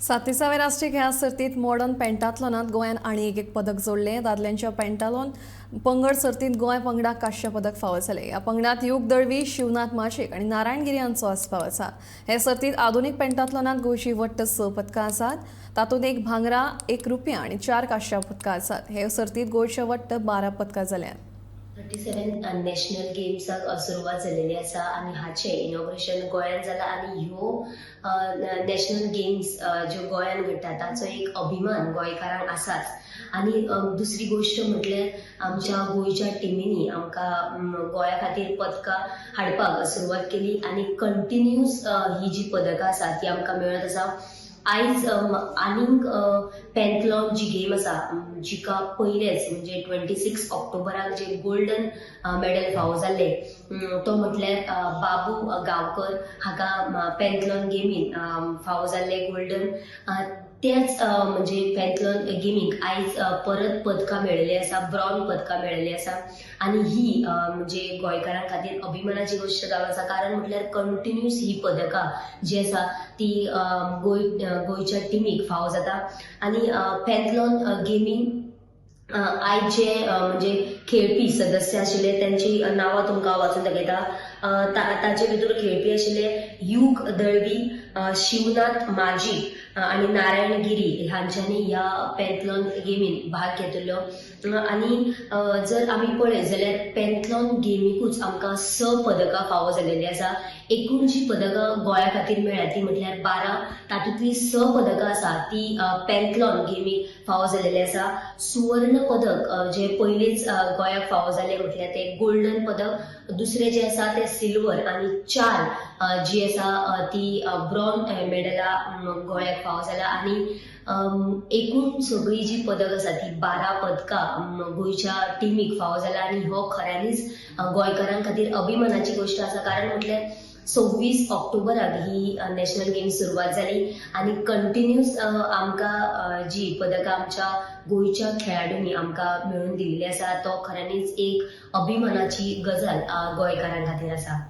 37व्या राष्ट्रीय खेळा सर्तीत मॉडर्न पेंटाथलॉनात गोंयान आनी एक पदक जोडलें. दादल्यांच्या पेंटाथलॉन पंगड सर्तीत गोंय पंगडाक कांस्य पदक फावो जालें. ह्या पंगडात युग दळवी, शिवनाथ माशेक आनी नारायण गिरी हांचो आस्पाव आसा. हे सर्तीत आधुनीक पेंटाथलॉनात गोंयची वट्ट 6 पदकां आसात. तातूंत 1 भांगरा, 1 रुपया आनी 4 कांस्य पदकां आसात. हे सर्तीत गोंयचे वट्ट 12 पदकां जाल्यात. 37 नॅशनल गेम्साक सुरवात जाल्लेली आसा आनी हाचे इनॉग्रेशन गोंयांत जाला आनी ह्यो नॅशनल गेम्स ज्यो गोंयांत घडटा ताचो एक अभिमान गोंयकारांक आसाच. आनी दुसरी गोश्ट म्हटल्यार आमच्या गोंयच्या टिमींनी आमकां गोंया खातीर पदकां हाडपाक सुरवात केली आनी कंटिन्यूस ही जी पदकां आसा ती आमकां मेळत आसा. आयज आनीक पेंथलॉन जी गेम आसा जिका पयलेच म्हणजे 26 ऑक्टोबराक जे गोल्डन मेडल फावो जाल्ले तो म्हटल्यार बाबू गांवकर हाका पेंथलॉन गेमीन फावो जाल्ले गोल्डन तेच म्हणजे पेंथलॉन गेमीक आयज परत पदकां मेळिल्ली आसा, ब्रॉन्झ पदकां मेळिल्ली आसा आनी ही म्हणजे गोंयकारां खातीर अभिमानाची गोश्ट जावन आसा. कारण म्हटल्यार कंटिन्यूस ही पदकां जी आसा ती गोंयच्या टिमीक फावो जाता. आनी पेंथलॉन गेमीक आयज जे म्हणजे खेळपी सदस्य आशिल्ले त्यांची नांवां तुमकां वाचून दाखयता. ताचे भितर खेळपी आशिल्ले युग दळवी, शिवनाथ माजी आनी नारायण गिरी हांच्यांनी ह्या पेंथलॉन गेमीन भाग घेतिल्लो. आनी जर आमी पळयत जाल्यार पेंथलॉन गेमीकूच आमकां 6 पदकां फावो जाल्लेली आसा. एकूण जी पदकां गोंया खातीर मेळ्ळ्या ती म्हटल्यार 12. तातूंतली 6 पदकां आसा ती पेंथलॉन गेमीक फावो जाल्लेली आसा. सुवर्ण पदक जे पयलींच गोंयाक फावो जाल्ले म्हटल्यार ते गोल्डन पदक, दुसरे जे आसा ते सिल्वर आनी 4 जी आसा ती ब्रॉन्झ मेडलां गोंयाक फावो जाला. आनी एकूण सगळी जी पदक आसा ती 12 पदकां गोंयच्या टिमीक फावो जाला आनी हो खऱ्यांनीच गोंयकारां खातीर अभिमानाची गोश्ट आसा. कारण म्हटल्यार 26 ऑक्टोबराक ही नॅशनल गेम्स सुरवात जाली आनी कंटिन्यूस आमकां जी पदकां आमच्या गोंयच्या खेळाडूंनी आमकां मेळून दिल्ली आसा तो खऱ्यांनीच एक अभिमानाची गजाल गोंयकारां खातीर आसा.